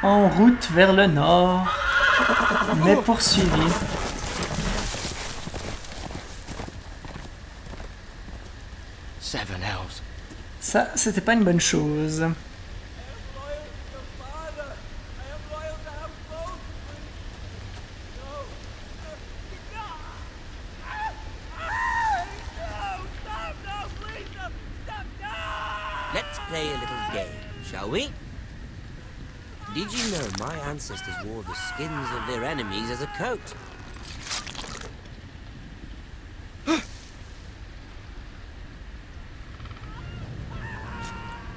En route vers le nord, mais poursuivi. Ça, c'était pas une bonne chose. Let's play a little game, shall we? Did you know my ancestors wore the skins of their enemies as a coat?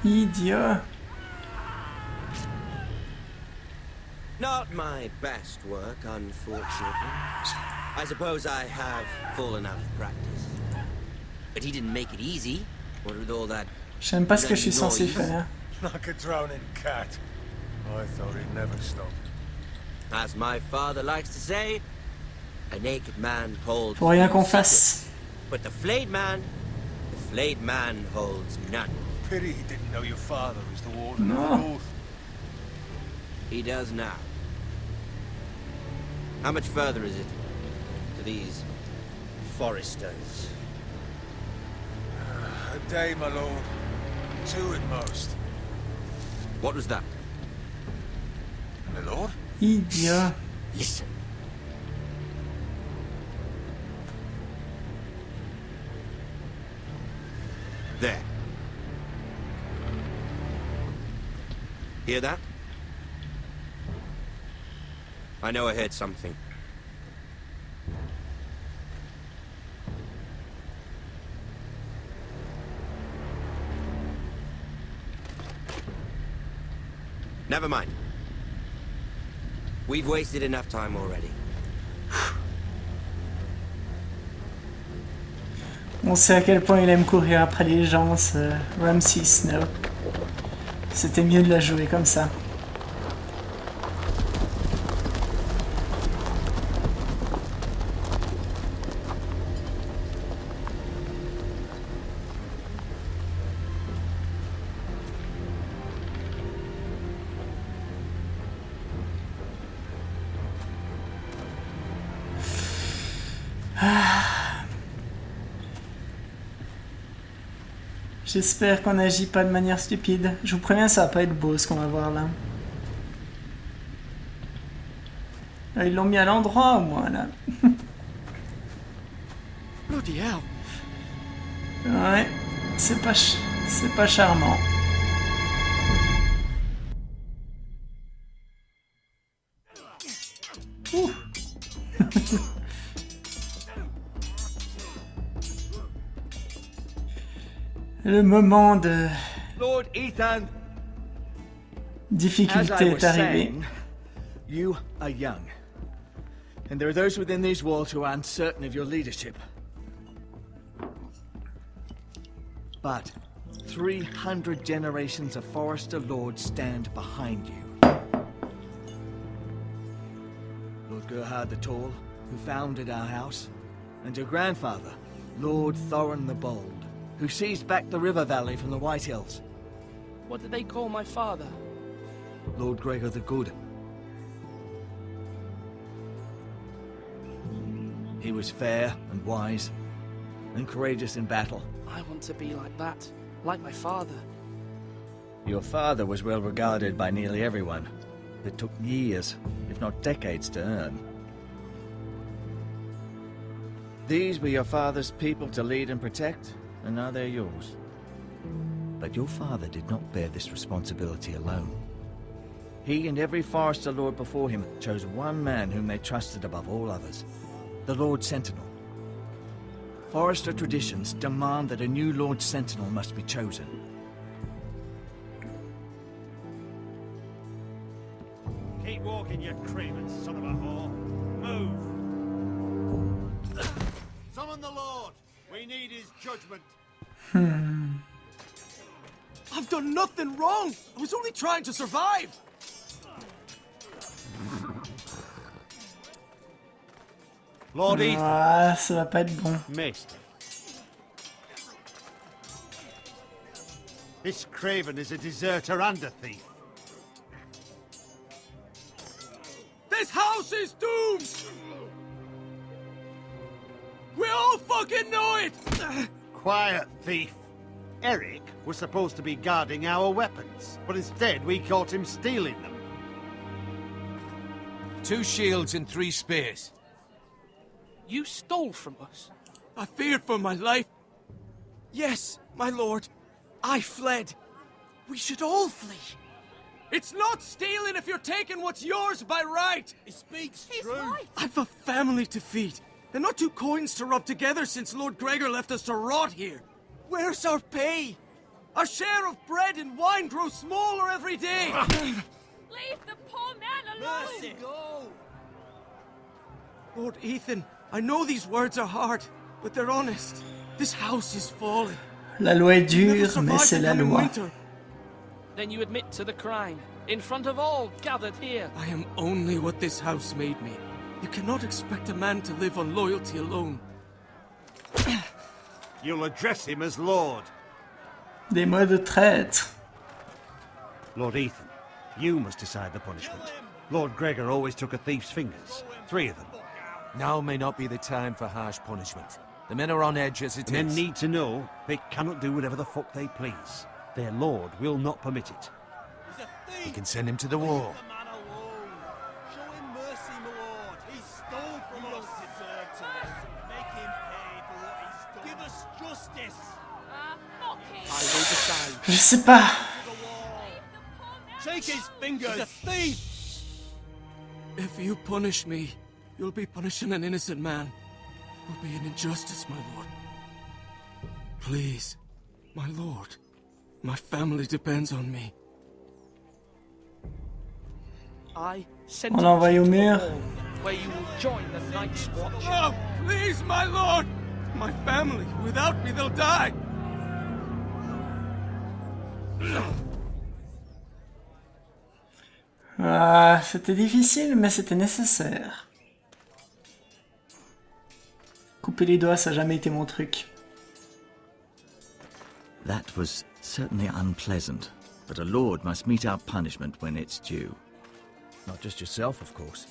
Idiot. Not my best work, unfortunately. I suppose I have fallen out of practice. But he didn't make it easy. What with all that... J'aime pas ce que je suis censé faire. Like a drowning cat. I thought he'd never stop. As my father likes to say, a naked man holds Faut rien few qu'on secrets, fasse. but the flayed man holds none. Pity he didn't know your father was the warden No. of the North. He does now. How much further is it to these foresters? A day, my lord. 2 at most. What was that? My lord? Idiot. Listen. There. Hear that? I know I heard something. Never mind. We've wasted enough time already. On sait à quel point il aime courir après les gens, ce Ramsay Snow. C'était mieux de la jouer comme ça. J'espère qu'on n'agit pas de manière stupide. Je vous préviens, ça va pas être beau ce qu'on va voir là. Ah, ils l'ont mis à l'endroit au moins là. Bloody hell. Ouais, c'est pas charmant. Ouh. Le moment de Lord Ethan, difficulté as I est was arrivé. saying, you are young. And there are those within these walls who are uncertain of your leadership. But 300 generations of Forester Lords stand behind you. Lord Gerhard the Tall, who founded our house, and your grandfather, Lord Thorin the Bold, who seized back the river valley from the White Hills. What did they call my father? Lord Gregor the Good. He was fair and wise, and courageous in battle. I want to be like that, like my father. Your father was well regarded by nearly everyone. It took years, if not decades, to earn. These were your father's people to lead and protect, and now they're yours. But your father did not bear this responsibility alone. He and every Forester Lord before him chose one man whom they trusted above all others, the Lord Sentinel. Forester traditions demand that a new Lord Sentinel must be chosen. Keep walking, you craven son of a whore. Move! Summon the Lord! We need his judgment. I've done nothing wrong! I was only trying to survive! Lord Ethan, Ah, ça va pas être bon. missed. This craven is a deserter and a thief. house is doomed! We all fucking know it! Quiet, thief. Eric was supposed to be guarding our weapons, but instead we caught him stealing them. 2 shields and 3 spears. You stole from us. I feared for my life. Yes, my lord. I fled. We should all flee. It's not stealing if you're taking what's yours by right. He speaks He's true. right. I've a family to feed, and not 2 coins to rub together since Lord Gregor left us to rot here. Where's our pay? Our share of bread and wine grows smaller every day. Leave the poor man alone. Mercy. Go. Lord Ethan, I know these words are hard, but they're honest. This house is falling. La loi est We'll never dure, mais survive c'est the la coming loi. winter. Then you admit to the crime, in front of all gathered here. I am only what this house made me. You cannot expect a man to live on loyalty alone. You'll address him as Lord. Des mots de traître. Lord Ethan, you must decide the punishment. Lord Gregor always took a thief's fingers. 3 of them. Now may not be the time for harsh punishment. The men are on edge as it Men is. need to know they cannot do whatever the fuck they please. Their lord will not permit it. He's a thief. We can send him to the wall. Leave the man alone. Show him mercy, my lord. He stole from us. Deserve to live. Make him pay for what he's done. Give us justice. Mock him. I will decide. Je sais pas. To the wall. Take his fingers. He's a thief. If you punish me, you'll be punishing an innocent man. It will be an injustice, my lord. Please, my lord. My family depends on me. I On sentence l'envoie you au to the mur. wall, where you will join the Night's Watch. Oh, please, my lord! My family, without me, they'll die! Ah, c'était difficile, mais c'était nécessaire. Couper les doigts, ça n'a jamais été mon truc. That was certainly unpleasant, but a lord must mete out punishment when it's due. Not just yourself, of course.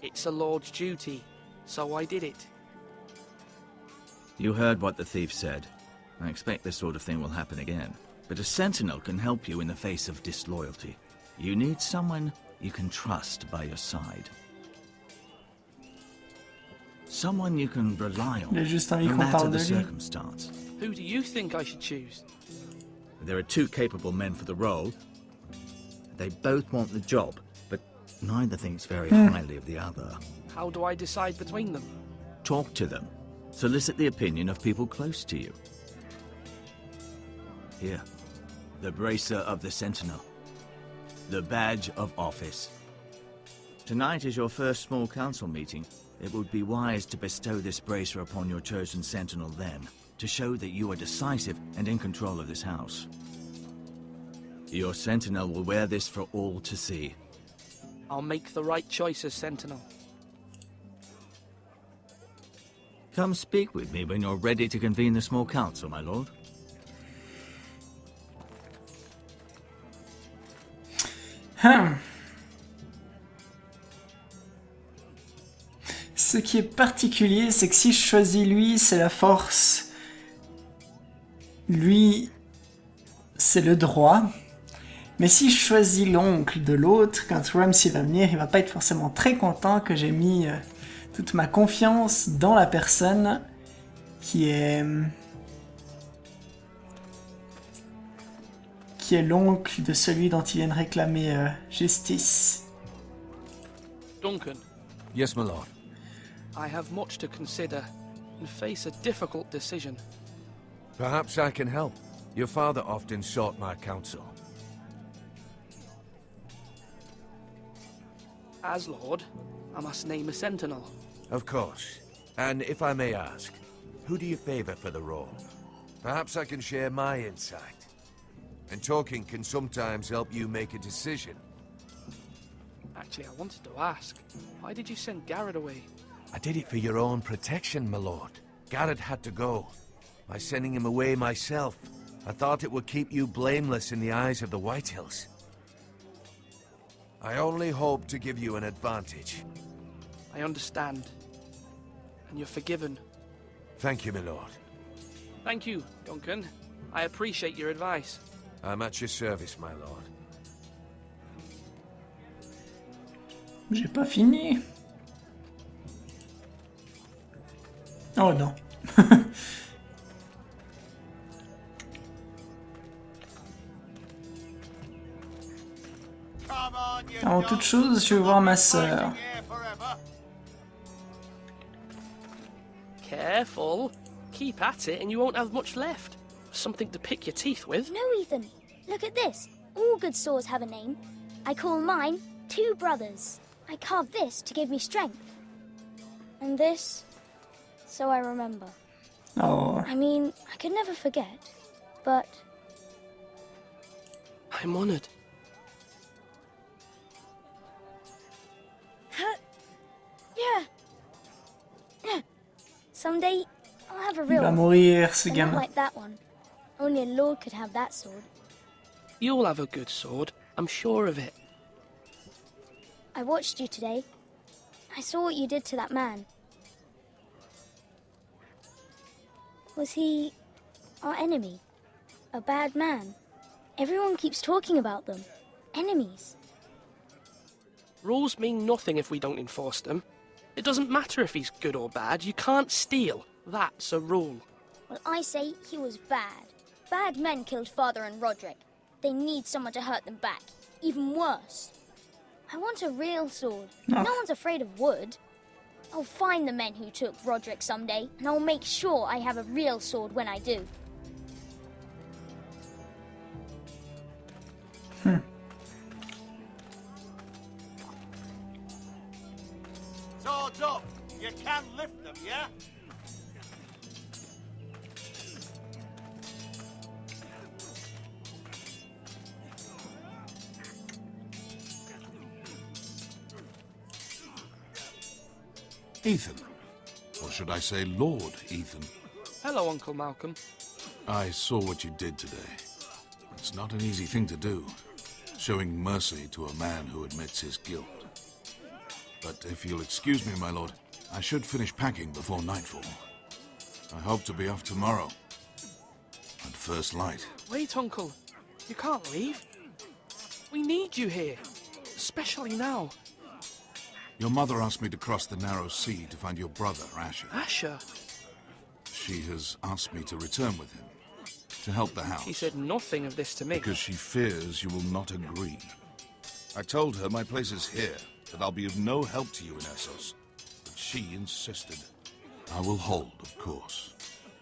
It's a lord's duty, so I did it. You heard what the thief said. I expect this sort of thing will happen again. But a sentinel can help you in the face of disloyalty. You need someone you can trust by your side. Someone you can rely on, J'ai juste envie no qu'on matter parle the de lui. circumstance. Who do you think I should choose? There are 2 capable men for the role. They both want the job, but neither thinks very highly of the other. How do I decide between them? Talk to them. Solicit the opinion of people close to you. Here, the bracer of the Sentinel. The badge of office. Tonight is your first small council meeting. It would be wise to bestow this bracer upon your chosen Sentinel then, to show that you are decisive and in control of this house. Your Sentinel will wear this for all to see. I'll make the right choice as Sentinel. Come speak with me when you're ready to convene the small council, my lord. Ce qui est particulier, c'est que si je choisis lui, c'est la force. Lui, c'est le droit. Mais si je choisis l'oncle de l'autre, quand Ramsay va venir, il va pas être forcément très content que j'ai mis toute ma confiance dans la personne qui est l'oncle de celui dont ils viennent réclamer justice. Duncan, Yes, my lord. I have much to consider and face a difficult decision. Perhaps I can help. Your father often sought my counsel. As Lord, I must name a sentinel. Of course. And if I may ask, who do you favor for the role? Perhaps I can share my insight. And talking can sometimes help you make a decision. Actually, I wanted to ask, why did you send Garrett away? I did it for your own protection, my lord. Garrett had to go. By sending him away myself, I thought it would keep you blameless in the eyes of the Whitehills. I only hope to give you an advantage. I understand. And you're forgiven. Thank you, my lord. Thank you, Duncan. I appreciate your advice. I'm at your service, my lord. J'ai pas fini. Oh non. Avant toute chose, je vais voir ma sœur. Careful. Keep at it and you won't have much left. Something to pick your teeth with. No, Ethan. Look at this. All good swords have a name. I call mine Two Brothers. I carved this to give me strength. And this, so I remember. Oh. I mean, I could never forget, but... I'm honored. Yeah. Someday, I'll have a Il real va one. mourir, ce But not gamin. like that one. Only a lord could have that sword. You'll have a good sword. I'm sure of it. I watched you today. I saw what you did to that man. Was he our enemy? A bad man? Everyone keeps talking about them. Enemies. Rules mean nothing if we don't enforce them. It doesn't matter if he's good or bad. You can't steal. That's a rule. Well, I say he was bad. Bad men killed Father and Roderick. They need someone to hurt them back. Even worse. I want a real sword. Oh. No one's afraid of wood. I'll find the men who took Roderick someday, and I'll make sure I have a real sword when I do. Swords up! You can lift them, yeah? Ethan. Or should I say Lord Ethan? Hello, Uncle Malcolm. I saw what you did today. It's not an easy thing to do, showing mercy to a man who admits his guilt. But if you'll excuse me, my lord, I should finish packing before nightfall. I hope to be off tomorrow. At first light. Wait, Uncle. You can't leave. We need you here. Especially now. Your mother asked me to cross the narrow sea to find your brother, Asher. Asher? She has asked me to return with him, to help the house. She said nothing of this to me. Because she fears you will not agree. I told her my place is here, that I'll be of no help to you in Essos. But she insisted. I will hold, of course,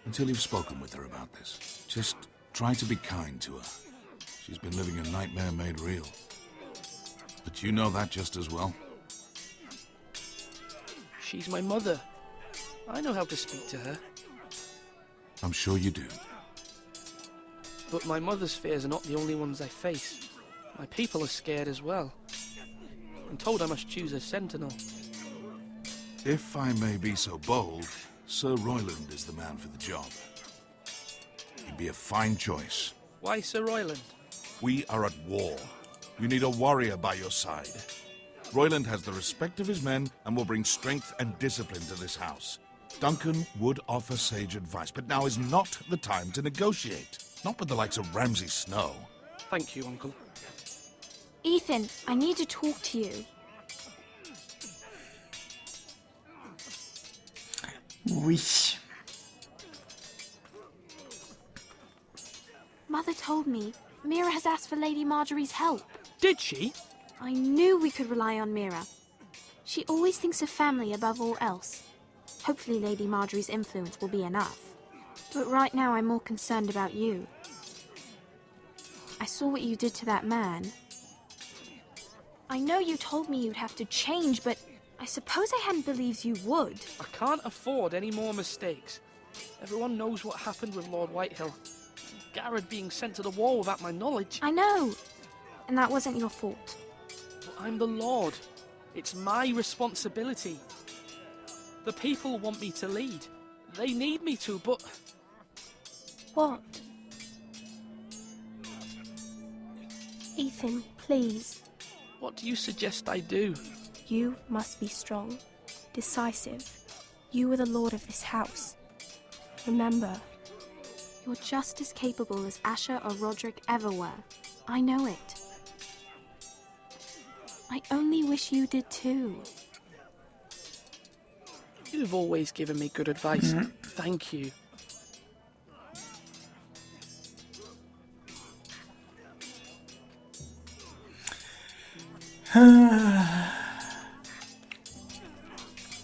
until you've spoken with her about this. Just try to be kind to her. She's been living a nightmare made real. But you know that just as well. She's my mother. I know how to speak to her. I'm sure you do. But my mother's fears are not the only ones I face. My people are scared as well. I'm told I must choose a sentinel. If I may be so bold, Sir Royland is the man for the job. He'd be a fine choice. Why Sir Royland? We are at war. You need a warrior by your side. Royland has the respect of his men and will bring strength and discipline to this house. Duncan would offer sage advice, but now is not the time to negotiate. Not with the likes of Ramsay Snow. Thank you, Uncle. Ethan, I need to talk to you. Oui. Mother told me Mira has asked for Lady Marjorie's help. Did she? I knew we could rely on Mira. She always thinks of family above all else. Hopefully Lady Marjorie's influence will be enough. But right now I'm more concerned about you. I saw what you did to that man. I know you told me you'd have to change, but I suppose I hadn't believed you would. I can't afford any more mistakes. Everyone knows what happened with Lord Whitehill. Garrett being sent to the war without my knowledge. I know. And that wasn't your fault. But I'm the Lord. It's my responsibility. The people want me to lead. They need me to, but... What? Ethan, please. What do you suggest I do? You must be strong, decisive. You are the lord of this house. Remember, you're just as capable as Asher or Roderick ever were. I know it. I only wish you did too. You've always given me good advice. Thank you.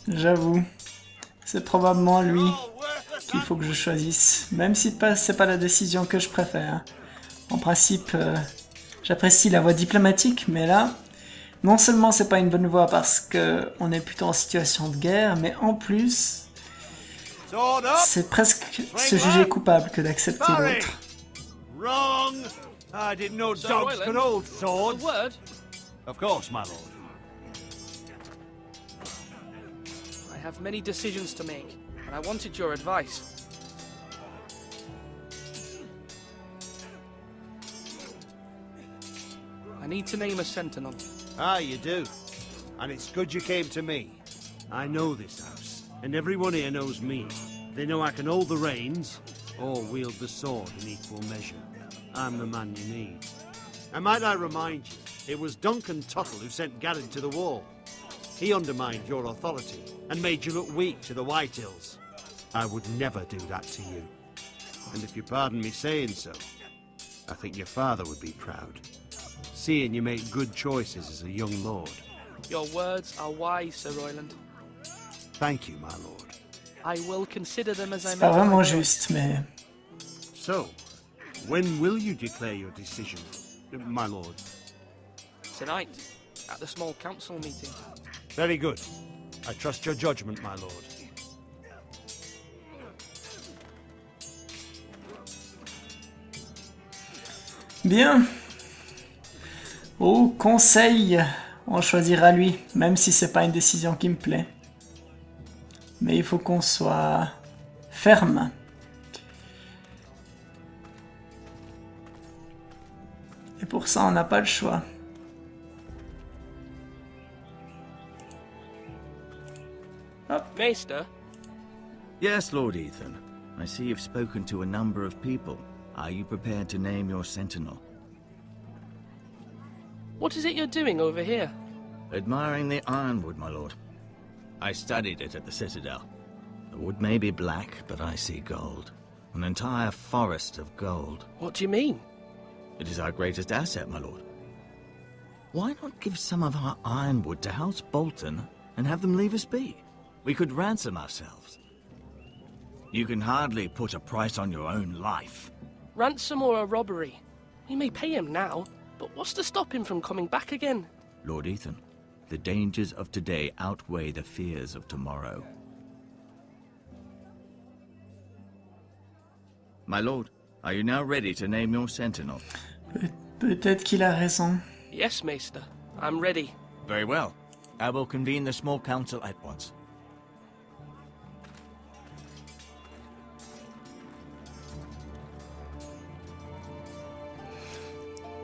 J'avoue, c'est probablement lui qu'il faut que je choisisse, même si c'est pas la décision que je préfère. En principe, j'apprécie la voie diplomatique, mais là, non seulement c'est pas une bonne voie parce que on est plutôt en situation de guerre, mais en plus, c'est presque se juger coupable que d'accepter l'autre. Wrong! I didn't know Sir dogs Royland, could hold A swords. word? Of course, my lord. I have many decisions to make, and I wanted your advice. I need to name a sentinel. Ah, you do. And it's good you came to me. I know this house, and everyone here knows me. They know I can hold the reins, or wield the sword in equal measure. I'm the man you need. And might I remind you, it was Duncan Tuttle who sent Garrett to the wall. He undermined your authority, and made you look weak to the Whitehills. I would never do that to you. And if you pardon me saying so, I think your father would be proud, seeing you make good choices as a young lord. Your words are wise, Sir Royland. Thank you, my lord. I will consider them as I C'est make pas vraiment my choice. juste, mais So, when will you declare your decision, my lord? Tonight, at the small council meeting. Very good. I trust your judgment, my lord. bien. Au conseil, on choisira lui, même si c'est pas une décision qui me plaît. Mais il faut qu'on soit ferme. Et pour ça, on n'a pas le choix. Maester? Yes, Lord Ethan. I see you've spoken to a number of people. Are you prepared to name your sentinel? What is it you're doing over here? Admiring the ironwood, my lord. I studied it at the Citadel. The wood may be black, but I see gold. An entire forest of gold. What do you mean? It is our greatest asset, my lord. Why not give some of our ironwood to House Bolton and have them leave us be? We could ransom ourselves. You can hardly put a price on your own life. Ransom or a robbery? We may pay him now, but what's to stop him from coming back again? Lord Ethan, the dangers of today outweigh the fears of tomorrow. My lord, are you now ready to name your sentinel? Peut-être qu'il a raison. Yes, Maester. I'm ready. Very well. I will convene the small council at once.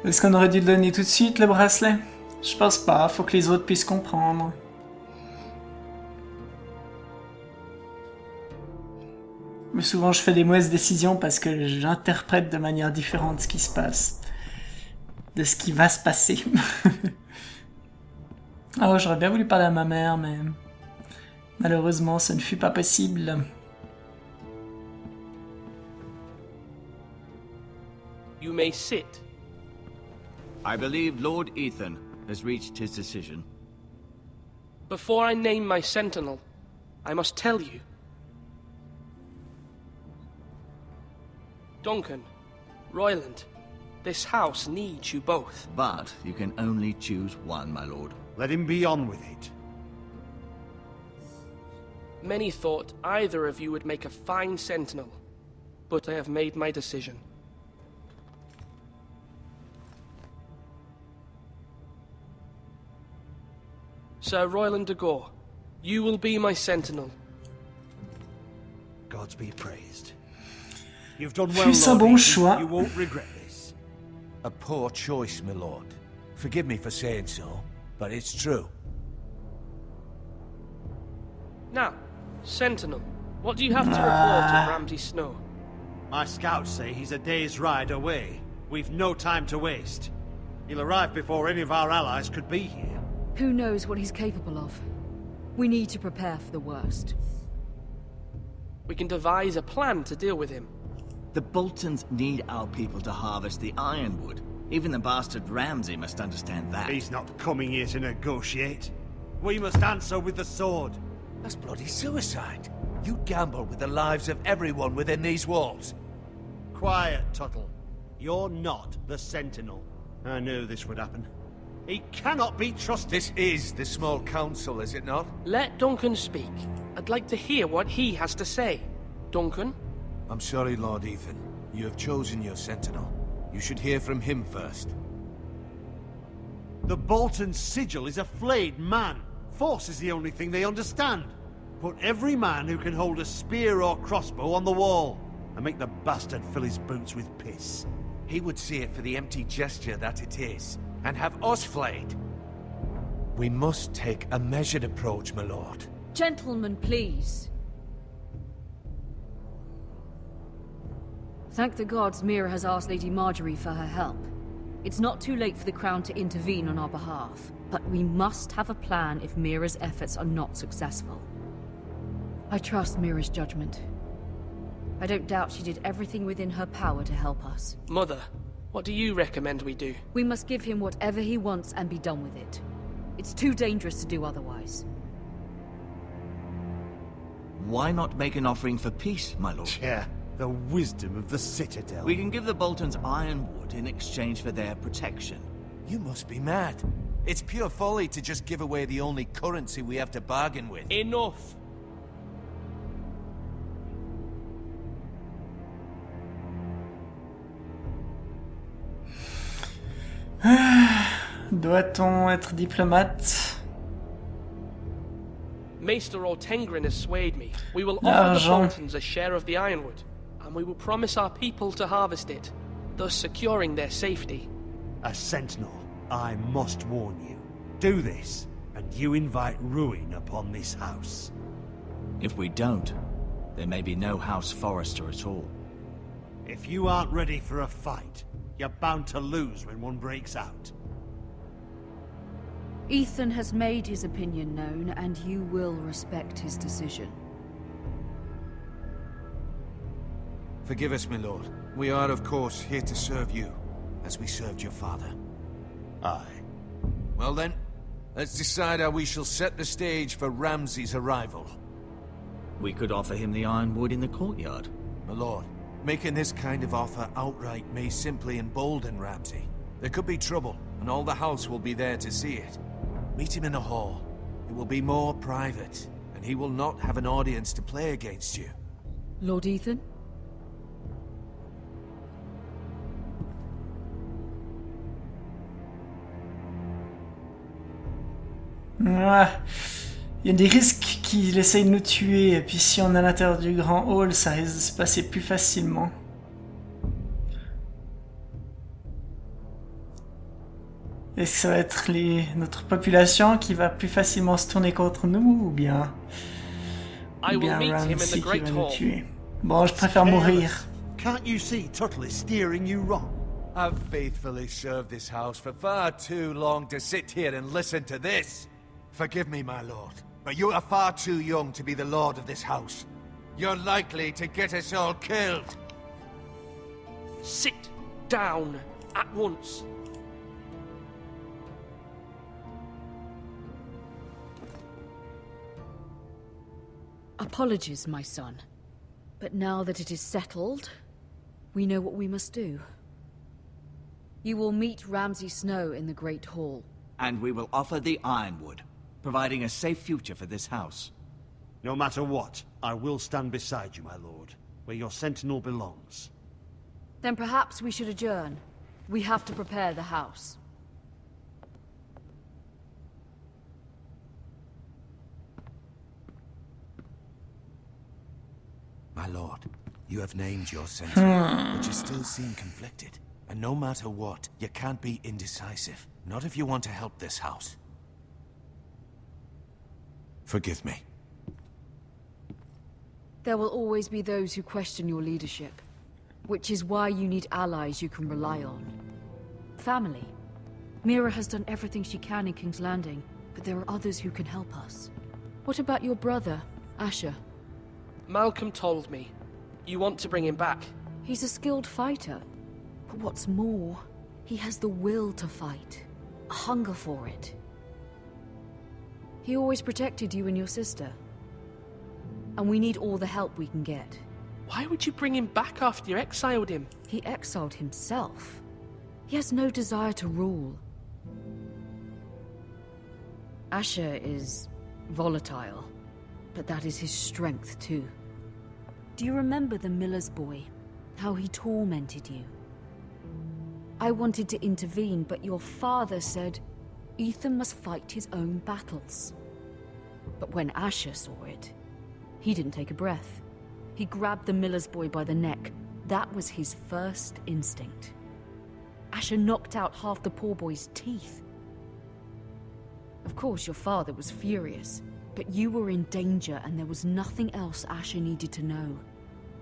Est-ce qu'on aurait dû le donner tout de suite, le bracelet? Je pense pas, faut que les autres puissent comprendre. Mais souvent je fais des mauvaises décisions parce que j'interprète de manière différente ce qui se passe. De ce qui va se passer. Ah ouais, j'aurais bien voulu parler à ma mère, mais... malheureusement, ce ne fut pas possible. You may sit. I believe Lord Ethan has reached his decision. Before I name my sentinel, I must tell you. Duncan, Royland, this house needs you both. But you can only choose one, my lord. Let him be on with it. Many thought either of you would make a fine sentinel, but I have made my decision. Sir Royland de Gore, you will be my sentinel. Gods be praised. You've done well, Fut-ce un Lord bon Ethan. choix? You won't regret this. A poor choice, my lord. Forgive me for saying so. but it's true. Now, Sentinel, what do you have to report of Ramsay Snow? My scouts say he's a day's ride away. We've no time to waste. He'll arrive before any of our allies could be here. Who knows what he's capable of? We need to prepare for the worst. We can devise a plan to deal with him. The Boltons need our people to harvest the ironwood. Even the bastard Ramsay must understand that. He's not coming here to negotiate. We must answer with the sword. That's bloody suicide. You gamble with the lives of everyone within these walls. Quiet, Tuttle. You're not the Sentinel. I knew this would happen. He cannot be trusted. This is the small council, is it not? Let Duncan speak. I'd like to hear what he has to say. Duncan? I'm sorry, Lord Ethan. You have chosen your sentinel. You should hear from him first. The Bolton sigil is a flayed man. Force is the only thing they understand. Put every man who can hold a spear or crossbow on the wall, and make the bastard fill his boots with piss. He would see it for the empty gesture that it is, and have us flayed. We must take a measured approach, my lord. Gentlemen, please. Thank the gods Mira has asked Lady Marjorie for her help. It's not too late for the Crown to intervene on our behalf, but we must have a plan if Mira's efforts are not successful. I trust Mira's judgment. I don't doubt she did everything within her power to help us. Mother, what do you recommend we do? We must give him whatever he wants and be done with it. It's too dangerous to do otherwise. Why not make an offering for peace, my lord? Yeah, the wisdom of the Citadel. We can give the Boltons ironwood in exchange for their protection. You must be mad. It's pure folly to just give away the only currency we have to bargain with. Enough! Doit-on être diplomate? Maester Ortengrin has swayed me. We will offer the Boltons a share of the ironwood, and we will promise our people to harvest it, thus securing their safety. A sentinel, I must warn you. Do this, and you invite ruin upon this house. If we don't, there may be no House Forester at all. If you aren't ready for a fight, you're bound to lose when one breaks out. Ethan has made his opinion known, and you will respect his decision. Forgive us, my lord. We are, of course, here to serve you, as we served your father. Aye. Well then, let's decide how we shall set the stage for Ramsay's arrival. We could offer him the ironwood in the courtyard. My lord, making this kind of offer outright may simply embolden Ramsay. There could be trouble, and all the house will be there to see it. Meet him in a hall. It will be more private, and he will not have an audience to play against you. Lord Ethan? Ah, il y a des risques qu'il essaye de nous tuer, et puis si on est à l'intérieur du grand hall, ça risque de se passer plus facilement. Est-ce que ça va être notre population qui va plus facilement se tourner contre nous, ou bien Ramsay qui va nous tuer? Bon, je préfère mourir. Can't you see Tuttle is steering you wrong? I've faithfully served this house for far too long to sit here and listen to this. Forgive me, my lord, but you are far too young to be the lord of this house. You're likely to get us all killed. Sit down at once. Apologies, my son. But now that it is settled, we know what we must do. You will meet Ramsay Snow in the Great Hall. And we will offer the ironwood, providing a safe future for this house. No matter what, I will stand beside you, my lord, where your sentinel belongs. Then perhaps we should adjourn. We have to prepare the house. My lord, you have named your sentinel, but you still seem conflicted. And no matter what, you can't be indecisive. Not if you want to help this house. Forgive me. There will always be those who question your leadership, which is why you need allies you can rely on. Family. Mira has done everything she can in King's Landing, but there are others who can help us. What about your brother, Asher? Malcolm told me. You want to bring him back? He's a skilled fighter. But what's more, he has the will to fight. A hunger for it. He always protected you and your sister. And we need all the help we can get. Why would you bring him back after you exiled him? He exiled himself. He has no desire to rule. Asher is volatile, but that is his strength too. Do you remember the miller's boy? How he tormented you? I wanted to intervene, but your father said Ethan must fight his own battles. But when Asher saw it, he didn't take a breath. He grabbed the miller's boy by the neck. That was his first instinct. Asher knocked out half the poor boy's teeth. Of course, your father was furious, but you were in danger and there was nothing else Asher needed to know.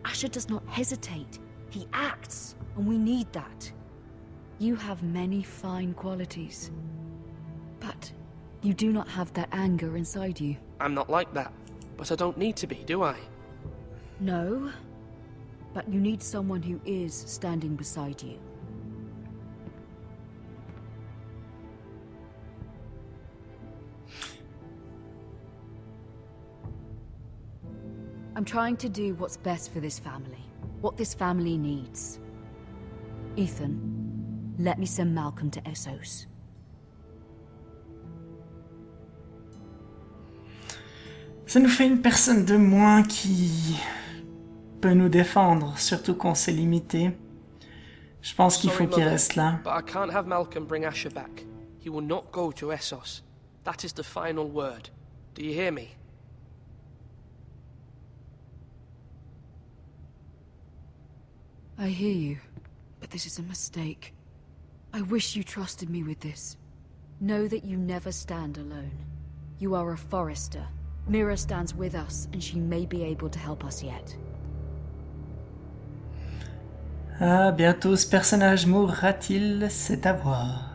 Asher does not hesitate. He acts, and we need that. You have many fine qualities, but you do not have that anger inside you. I'm not like that, but I don't need to be, do I? No, but you need someone who is standing beside you. I'm trying to do what's best for this family, what this family needs. Ethan, let me send Malcolm to Essos. Ça nous fait une personne de moins qui peut nous défendre, surtout quand c'est limité. Je pense qu'il faut qu'il reste là. But I can't have Malcolm bring Asher back. He will not go to Essos. That is the final word. Do you hear me? I hear you, but this is a mistake. I wish you trusted me with this. Know that you never stand alone. You are a forester. Mira stands with us, and she may be able to help us yet. Ah, bientôt ce personnage mourra-t-il? C'est à voir.